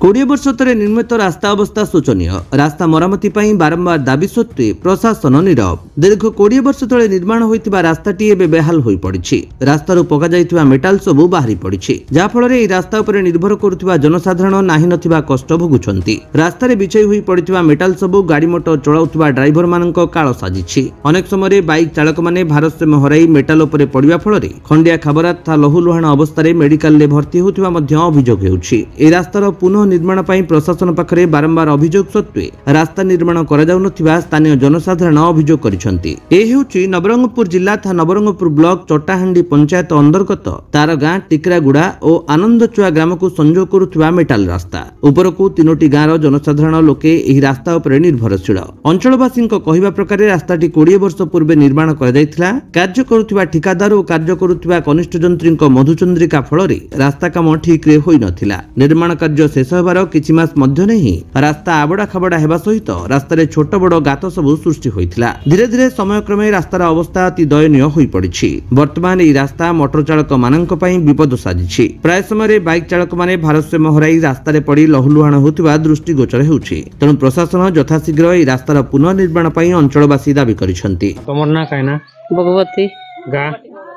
20 वर्ष तले निर्मित रास्ता अवस्था शोचनीय। रास्ता मरामती पर बारंबार दाबी सत्वे प्रशासन नीरव। दीर्घ 20 वर्ष तले निर्माण होइतिबा रास्ताटी एबे बेहाल होई पड़िछि। रास्तारू पका जाइतिबा मेटाल सबु बाहरी पड़िछि, जा फଳରେ ଏହି रास्ता उपरे निर्भर करुथिबा जनसाधारण नाही नथिबा कष्ट भोगुछन्ति। रास्तारे बिछाई होई पड़ितिबा मेटाल सबु गाड़ी मोटर चलाउथिबा ड्राइवर मानक काळ साजिछि। अनेक समय बाइक चालक माने भारसाम्य हराई मेटाल उपरे पड़िबा फଳରେ खंडिया खाबरा तथा लहुलुहाण अवस्था मेडिकल ले भर्ती होउथिबा मध्ये अभियोग हेउछि। ए रास्तार पुनः निर्माण पर प्रशासन पाखरे बारंबार अभियोग सत्वे रास्ता निर्माण करा जाउ नथिबा स्थानीय जनसाधारण अभियोग करिसंति। ए हेउछि नवरंगपुर जिल्ला तथा नवरंगपुर ब्लॉक चटाहांडी पंचायत अंतर्गत तारगां टिकरागुड़ा और आनंदचुआ ग्राम को संजोग करुथिबा मेटाल रास्ता। उपरकू तीनोटी गाँव जनसाधारण लोके एही रास्ता उपरे निर्भरशील। अंचलवासी कहिबा प्रकार रास्ताटी 20 वर्ष पूर्व निर्माण करा जायथिला। कार्य करुथिबा ठिकादार और कार्य करुथिबा कनिष्ठ जंत्रीक मधुचंद्रिका फଳରେ रास्ता काम ठीक रे होई नथिला। निर्माण कार्य शेष होबार किछि मास मध्य नहीं रास्ता आबड़ा खाबड़ा हेबा सहित रास्तारे छोट बड़ गात सबु सृष्टि होइथिला। धीरे धीरे समय क्रमे रास्तार अवस्था अति दयनीय होई पड़िछि। वर्तमान एही रास्ता मोटर चालक मानक पई विपद साजिछि। प्राय समय बाइक चालक माने भारसाम्य हराई रास्तारे पड़ी लहुलुहाण होतिबा दृष्टिगोचर हेउछि। तेणु प्रशासन यथाशीघ्र एही रास्तार पुनर्निर्माण पई अंचलवासी दाबी करिसंति। तमर ना कायना भगवती गा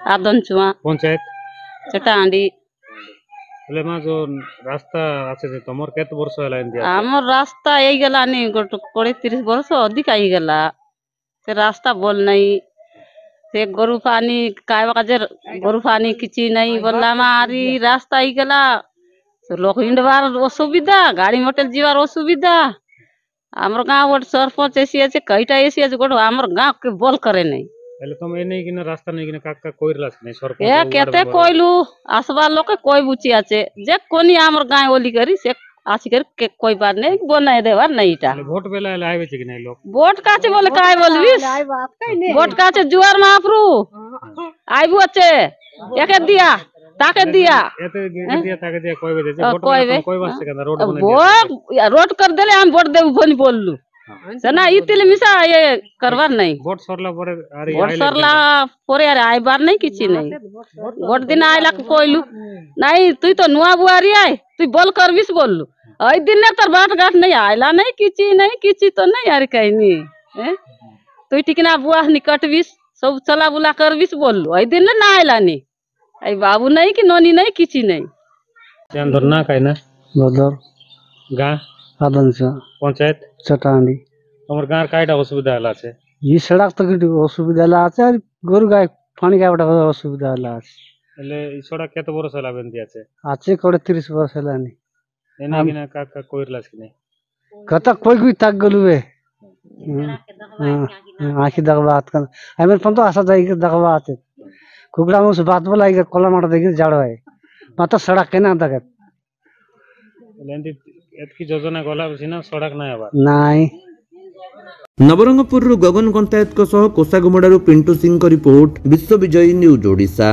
आदनचुआ पंचायत चटाहांडी ले मा जो रास्ता आछे जे तमर केत वर्ष होला इंदिया हमर रास्ता एई गेला नि 20-30 वर्ष अधिक आई गेला। से रास्ता बोल नहीं से गरु पानी काय बाजे गरु पानी किछि नहीं बोलला मारी रास्ता आई गेला। लोक हिंडबार असुविधा, गाड़ी मोटर जीवार असुविधा। हमर गांव वट सरपंच एसी আছে कईटा एसी আছে गोड हमर गांव के बोल करे नहीं। पहले तुम ए नहीं कि रास्ता नहीं कि काका कोइरलास नहीं सरपंच ए केते कोइलु आसबा लोक कोई बुची আছে जे कोनी हमर गांव ओली करी से आसी कर के कोई बात नहीं बनाय देवार नहींटा। वोट बेला आवे छै कि नहीं लोग वोट काचे बोले काय बोलबी वोट काचे जुआर महाप्रु आइबु अच्छे एके दिया ताके दिया एते दिया ताके दिया कोई बजे वोट कोई वास्ते का रोड बना दिया रोड कर देले हम वोट देबु बोली बोललु सना इतिले मिसा ये करवार नहीं। वोट सरला परे अरे आइबार नहीं किछि नहीं। वोट दिन आइला कोइलु नहीं तुई तो नुआ बुआरी आय तुई बोल करबिस बोललु ओइ दिन ने तोर बाट गाट नहीं आइला नहीं किछि तो नहीं यार कहनी हैं तुई टिकना बुआ निकटबिस सब चला बुला करबिस बोललु ओइ दिन ना आइला नहीं। आई बाबू नहीं कि नोनी नहीं किछि नहीं। अंदर ना कायना बदर गा आदनचुआ पंचायत चटाहांडी हमर गांव कायटा असुविधा हला छे। ई सड़क तो की असुविधा ला আছে আর গরু গায় পানি খাওয়াটা অসুবিধা হলা আছে। એટલે ઈ সড়ক কত বড় হলা বেন্দি আছে আছে 30 वर्ष হলানি এনা কিনা কাকা কইরলাস কি নাই কত কই কই তাক গলুবে आखी दगवा हाथ कर आमेर पण तो आशा जाई के दगवा आते कुकड़ा में से बात बोला के कोला माटा देखि जाड़ो है माता सड़क केना दगत लेंदी एतकी योजना गला बिना सड़क ना आबा नाही। नवरंगपुर गगन कंतायत कोसागुमड़ारू पिंटू सिंह रिपोर्ट विश्व विजयी न्यूज ओडिशा।